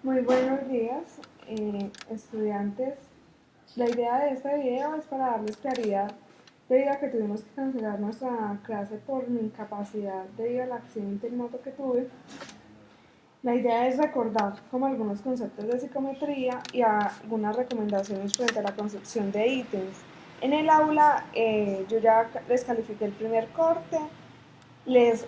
Muy buenos días, estudiantes. La idea de este video es para darles claridad debido a que tuvimos que cancelar nuestra clase por mi incapacidad debido al accidente en moto que tuve. La idea es recordar como algunos conceptos de psicometría y algunas recomendaciones frente a la construcción de ítems. En el aula yo ya les califiqué el primer corte, les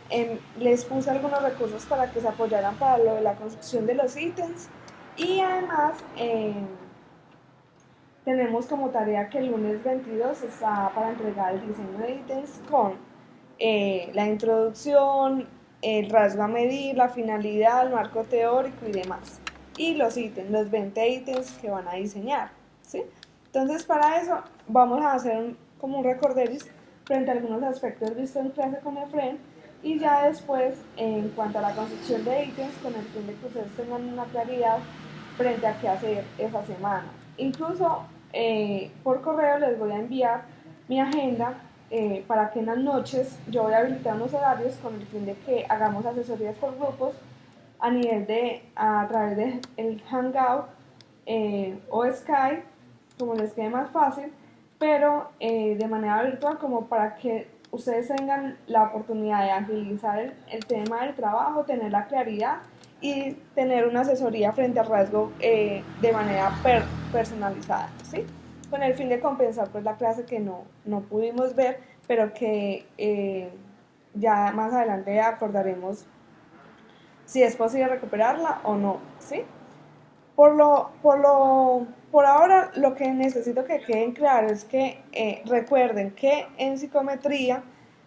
puse algunos recursos para que se apoyaran para lo de la construcción de los ítems y además tenemos como tarea que el lunes 22 está para entregar el diseño de ítems con la introducción, el rasgo a medir, la finalidad, el marco teórico y demás. Y los ítems, los 20 ítems que van a diseñar, ¿sí? Entonces para eso vamos a hacer como un recorderis frente a algunos aspectos vistos en clase con Efren y ya después en cuanto a la construcción de ítems con el fin de que ustedes tengan una claridad frente a qué hacer esa semana. Incluso por correo les voy a enviar mi agenda para que en las noches yo voy a habilitar unos horarios con el fin de que hagamos asesorías por grupos a través de el Hangout o Skype, como les quede más fácil, pero de manera virtual como para que ustedes tengan la oportunidad de agilizar el tema del trabajo, tener la claridad y tener una asesoría frente al rasgo de manera personalizada, ¿sí? Con el fin de compensar pues la clase que no pudimos ver, pero que ya más adelante acordaremos si es posible recuperarla o no, ¿sí? Por ahora lo que necesito que queden claro es que recuerden que en psicometría,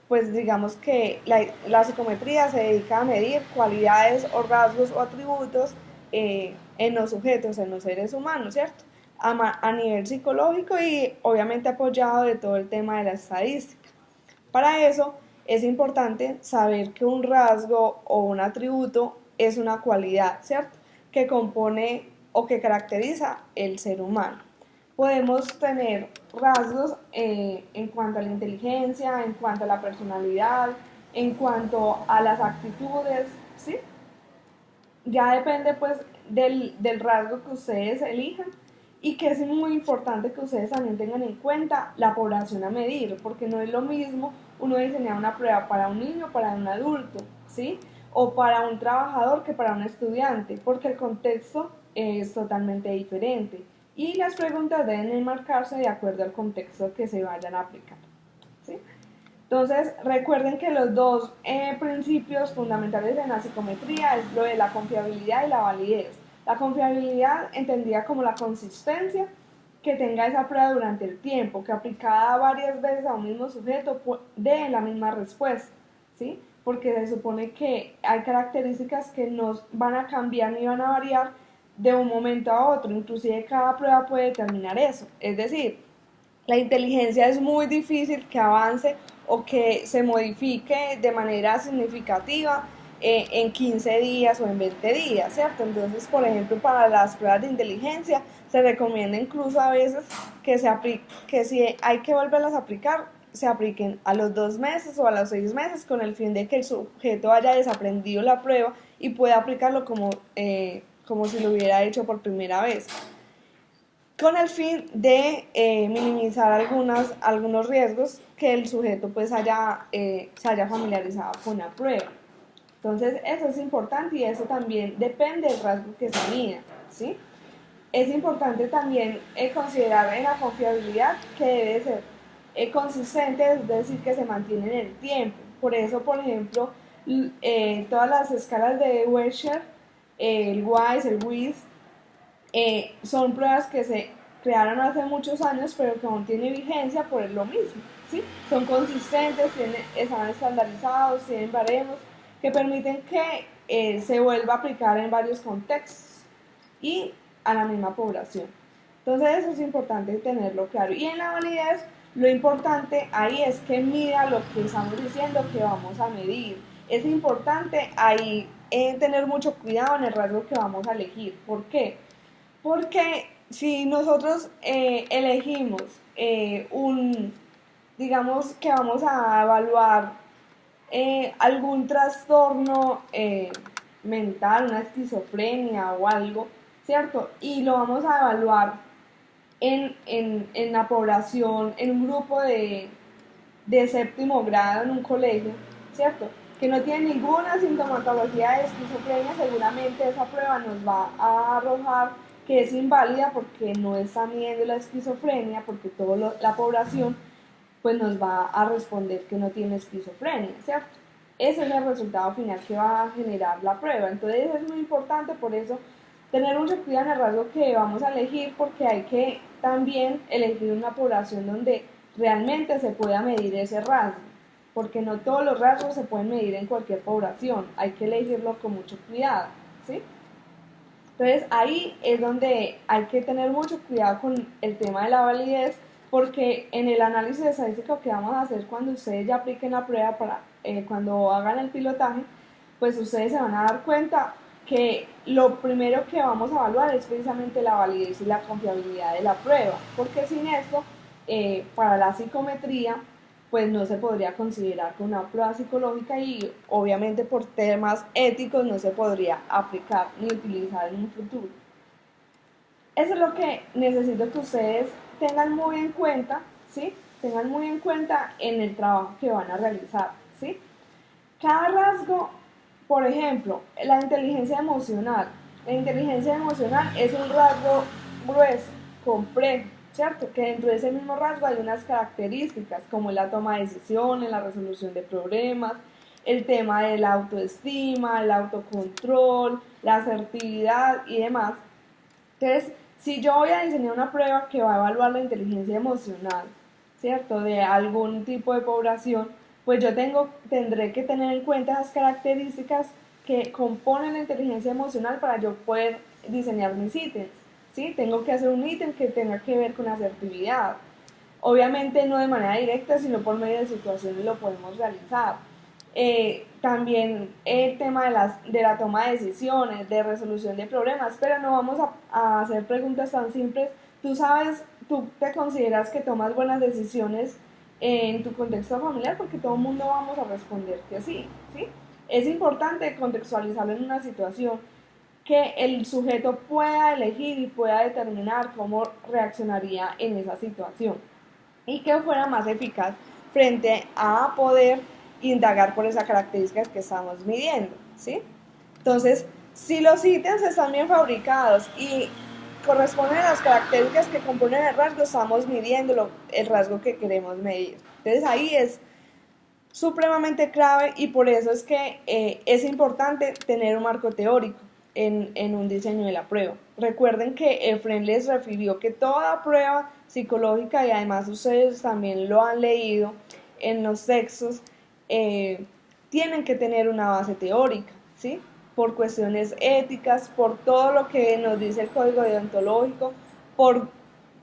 pues digamos que la psicometría se dedica a medir cualidades o rasgos o atributos en los sujetos, en los seres humanos, ¿cierto? A nivel psicológico y obviamente apoyado de todo el tema de la estadística. Para eso es importante saber que un rasgo o un atributo es una cualidad, ¿cierto? Que compone o que caracteriza el ser humano. Podemos tener rasgos en cuanto a la inteligencia, en cuanto a la personalidad, en cuanto a las actitudes, ¿sí? Ya depende pues del rasgo que ustedes elijan y que es muy importante que ustedes también tengan en cuenta la población a medir, porque no es lo mismo uno diseñar una prueba para un niño o para un adulto, ¿sí? O para un trabajador que para un estudiante, porque el contexto es totalmente diferente y las preguntas deben enmarcarse de acuerdo al contexto que se vayan a aplicar, ¿sí? Entonces, recuerden que los dos principios fundamentales en la psicometría es lo de la confiabilidad y la validez. La confiabilidad entendida como la consistencia que tenga esa prueba durante el tiempo, que aplicada varias veces a un mismo sujeto dé la misma respuesta, ¿sí? Porque se supone que hay características que no van a cambiar ni van a variar de un momento a otro, inclusive cada prueba puede determinar eso. Es decir, la inteligencia es muy difícil que avance o que se modifique de manera significativa en 15 días o en 20 días, ¿cierto? Entonces, por ejemplo, para las pruebas de inteligencia se recomienda incluso a veces que si hay que volverlas a aplicar, se apliquen a los 2 meses o a los 6 meses con el fin de que el sujeto haya desaprendido la prueba y pueda aplicarlo como si lo hubiera hecho por primera vez con el fin de minimizar algunos riesgos que el sujeto pues se haya familiarizado con la prueba. Entonces eso es importante y eso también depende del rasgo que se mida, ¿sí? Es importante también considerar en la confiabilidad que debe ser consistente, es decir, que se mantiene en el tiempo. Por eso, por ejemplo, todas las escalas de Wechsler, el WISE, el WIS, son pruebas que se crearon hace muchos años, pero que aún tienen vigencia por lo mismo, ¿sí? Son consistentes, están estandarizados, tienen baremos que permiten que se vuelva a aplicar en varios contextos y a la misma población. Entonces eso es importante tenerlo claro. Y en la validez, lo importante ahí es que mida lo que estamos diciendo que vamos a medir. Es importante ahí tener mucho cuidado en el rasgo que vamos a elegir. ¿Por qué? Porque si nosotros elegimos digamos que vamos a evaluar algún trastorno mental, una esquizofrenia o algo, ¿cierto? Y lo vamos a evaluar en la población, en un grupo de séptimo grado en un colegio, ¿cierto? Que no tiene ninguna sintomatología de esquizofrenia, seguramente esa prueba nos va a arrojar que es inválida porque no está midiendo la esquizofrenia, porque toda la población pues nos va a responder que no tiene esquizofrenia, ¿cierto? Ese es el resultado final que va a generar la prueba. Entonces es muy importante por eso tener mucho cuidado en el rasgo que vamos a elegir, porque hay que también elegir una población donde realmente se pueda medir ese rasgo, porque no todos los rasgos se pueden medir en cualquier población, hay que elegirlo con mucho cuidado, ¿sí? Entonces ahí es donde hay que tener mucho cuidado con el tema de la validez, porque en el análisis estadístico que vamos a hacer cuando ustedes ya apliquen la prueba, cuando hagan el pilotaje, pues ustedes se van a dar cuenta que lo primero que vamos a evaluar es precisamente la validez y la confiabilidad de la prueba, porque sin esto, para la psicometría, pues no se podría considerar como una prueba psicológica y obviamente por temas éticos no se podría aplicar ni utilizar en un futuro. Eso es lo que necesito que ustedes tengan muy en cuenta, ¿sí? Tengan muy en cuenta en el trabajo que van a realizar, ¿sí? Cada rasgo, por ejemplo, la inteligencia emocional. La inteligencia emocional es un rasgo grueso, complejo, ¿cierto? Que dentro de ese mismo rasgo hay unas características como la toma de decisiones, la resolución de problemas, el tema de la autoestima, el autocontrol, la asertividad y demás. Entonces, si yo voy a diseñar una prueba que va a evaluar la inteligencia emocional, ¿cierto? De algún tipo de población, pues yo tendré que tener en cuenta esas características que componen la inteligencia emocional para yo poder diseñar mis ítems, ¿sí? Tengo que hacer un ítem que tenga que ver con asertividad. Obviamente no de manera directa, sino por medio de situaciones lo podemos realizar. También el tema de la toma de decisiones, de resolución de problemas, pero no vamos a hacer preguntas tan simples. Tú sabes, tú te consideras que tomas buenas decisiones en tu contexto familiar, porque todo el mundo vamos a responder que sí, ¿sí? Es importante contextualizarlo en una situación que el sujeto pueda elegir y pueda determinar cómo reaccionaría en esa situación y que fuera más eficaz frente a poder indagar por esas características que estamos midiendo, ¿sí? Entonces, si los ítems están bien fabricados y corresponden a las características que componen el rasgo, estamos midiendo el rasgo que queremos medir. Entonces ahí es supremamente clave y por eso es que es importante tener un marco teórico en un diseño de la prueba. Recuerden que Efren les refirió que toda prueba psicológica, y además ustedes también lo han leído en los textos, tienen que tener una base teórica, ¿sí? Por cuestiones éticas, por todo lo que nos dice el código deontológico, por,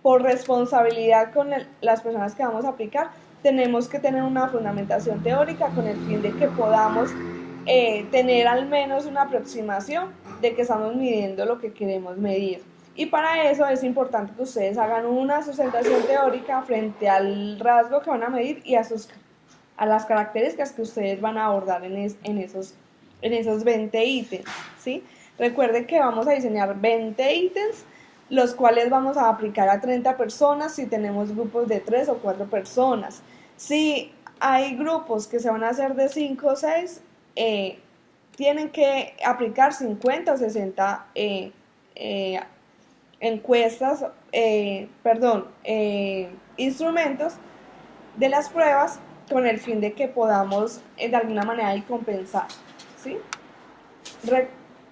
por responsabilidad con las personas que vamos a aplicar, tenemos que tener una fundamentación teórica con el fin de que podamos tener al menos una aproximación de que estamos midiendo lo que queremos medir. Y para eso es importante que ustedes hagan una sustentación teórica frente al rasgo que van a medir y a las características que ustedes van a abordar en esos 20 ítems, ¿sí? Recuerden que vamos a diseñar 20 ítems, los cuales vamos a aplicar a 30 personas si tenemos grupos de 3 o 4 personas. Si hay grupos que se van a hacer de 5 o 6, tienen que aplicar 50 o 60 encuestas, instrumentos de las pruebas con el fin de que podamos de alguna manera y compensar, ¿sí?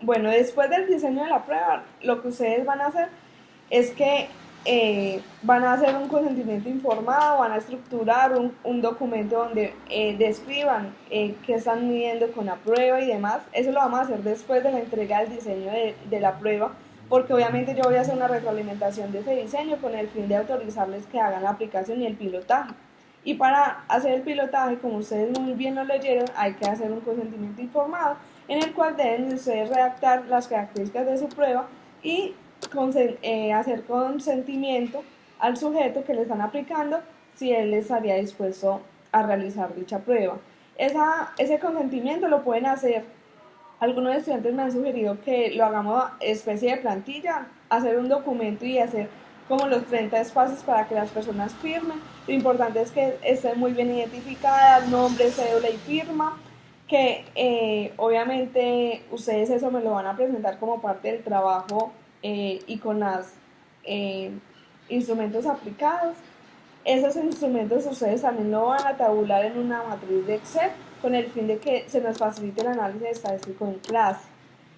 Bueno, después del diseño de la prueba, lo que ustedes van a hacer es que van a hacer un consentimiento informado, van a estructurar un documento donde describan qué están midiendo con la prueba y demás. Eso lo vamos a hacer después de la entrega del diseño de la prueba, porque obviamente yo voy a hacer una retroalimentación de ese diseño con el fin de autorizarles que hagan la aplicación y el pilotaje. Y para hacer el pilotaje, como ustedes muy bien lo leyeron, hay que hacer un consentimiento informado en el cual deben ustedes redactar las características de su prueba y hacer consentimiento al sujeto que le están aplicando si él estaría dispuesto a realizar dicha prueba. Ese consentimiento lo pueden hacer Algunos estudiantes me han sugerido que lo hagamos especie de plantilla, hacer un documento y hacer como los 30 espacios para que las personas firmen. Lo importante es que esté muy bien identificada, nombre, cédula y firma, que obviamente ustedes eso me lo van a presentar como parte del trabajo y con los eh, instrumentos aplicados. Esos instrumentos ustedes también lo van a tabular en una matriz de Excel con el fin de que se nos facilite el análisis estadístico en clase.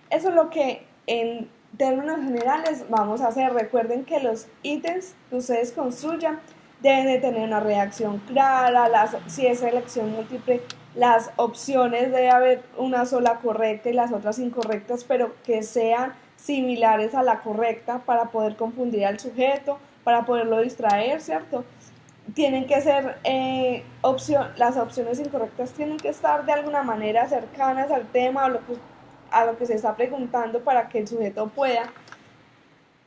Eso es lo que en términos generales vamos a hacer. Recuerden que los ítems que ustedes construyan deben de tener una redacción clara, si es selección múltiple, las opciones debe haber una sola correcta y las otras incorrectas, pero que sean similares a la correcta para poder confundir al sujeto, para poderlo distraer, ¿cierto? Tienen que ser las opciones incorrectas tienen que estar de alguna manera cercanas al tema a lo que se está preguntando para que el sujeto pueda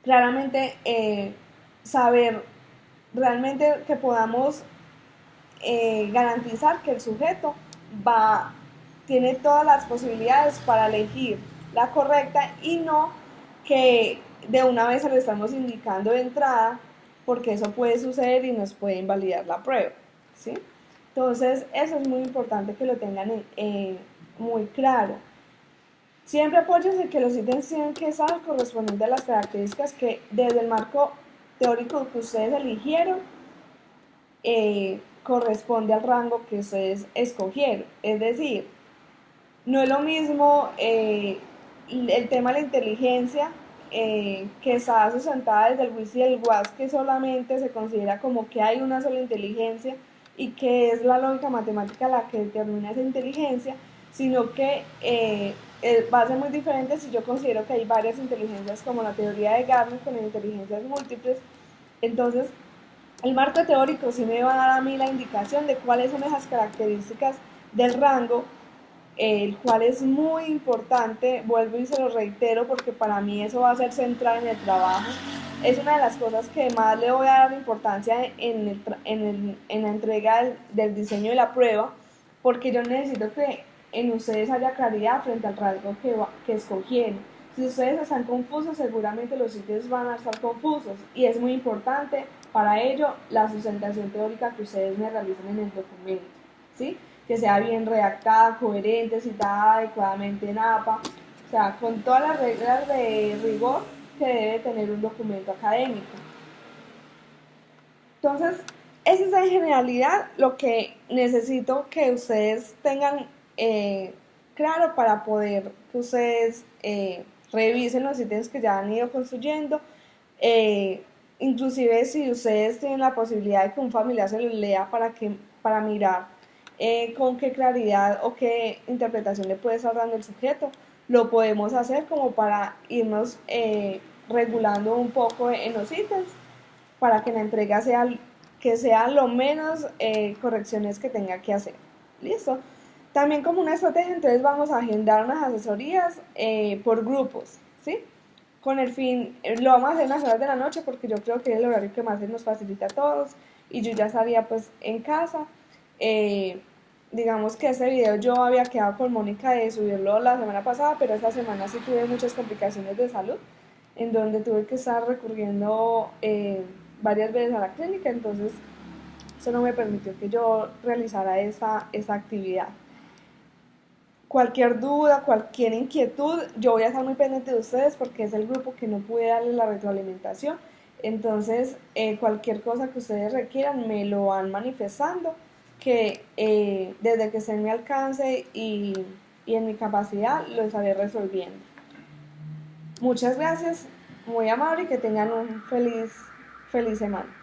claramente saber realmente que podamos garantizar que el sujeto tiene todas las posibilidades para elegir la correcta y no que de una vez se lo estamos indicando de entrada porque eso puede suceder y nos puede invalidar la prueba, ¿sí? Entonces, eso es muy importante que lo tengan muy claro. Siempre apóyense que los ítems tienen que estar correspondientes a las características que desde el marco teórico que ustedes eligieron corresponde al rango que ustedes escogieron. Es decir, no es lo mismo el tema de la inteligencia que está sustentada desde el WIS y el WAS, que solamente se considera como que hay una sola inteligencia y que es la lógica matemática la que determina esa inteligencia, sino que va a ser muy diferente si yo considero que hay varias inteligencias como la teoría de Garner con inteligencias múltiples. Entonces, el marco teórico sí me va a dar a mí la indicación de cuáles son esas características del rango, el cual es muy importante, vuelvo y se lo reitero porque para mí eso va a ser central en el trabajo. Es una de las cosas que más le voy a dar importancia en la entrega del diseño de la prueba, porque yo necesito que en ustedes haya claridad frente al rasgo que escogieron. Si ustedes están confusos, seguramente los sitios van a estar confusos y es muy importante para ello la sustentación teórica que ustedes me realicen en el documento, ¿sí? Que sea bien redactada, coherente, citada adecuadamente en APA, o sea, con todas las reglas de rigor que debe tener un documento académico. Entonces, eso es en generalidad lo que necesito que ustedes tengan claro para poder que ustedes revisen los ítems que ya han ido construyendo. Inclusive si ustedes tienen la posibilidad de que un familiar se los lea para mirar con qué claridad o qué interpretación le puede estar dando el sujeto, lo podemos hacer como para irnos regulando un poco en los ítems para que la entrega sea lo menos correcciones que tenga que hacer. ¿Listo? También como una estrategia, entonces vamos a agendar unas asesorías por grupos, ¿sí? Con el fin, lo vamos a hacer en las horas de la noche porque yo creo que es el horario que más nos facilita a todos y yo ya estaría pues en casa. Digamos que este video yo había quedado con Mónica de subirlo la semana pasada, pero esta semana sí tuve muchas complicaciones de salud, en donde tuve que estar recurriendo varias veces a la clínica, entonces eso no me permitió que yo realizara esa actividad. Cualquier duda, cualquier inquietud, yo voy a estar muy pendiente de ustedes porque es el grupo que no pude darle la retroalimentación. Entonces, cualquier cosa que ustedes requieran me lo van manifestando, que desde que esté en mi alcance y en mi capacidad lo estaré resolviendo. Muchas gracias, muy amable y que tengan un feliz semana.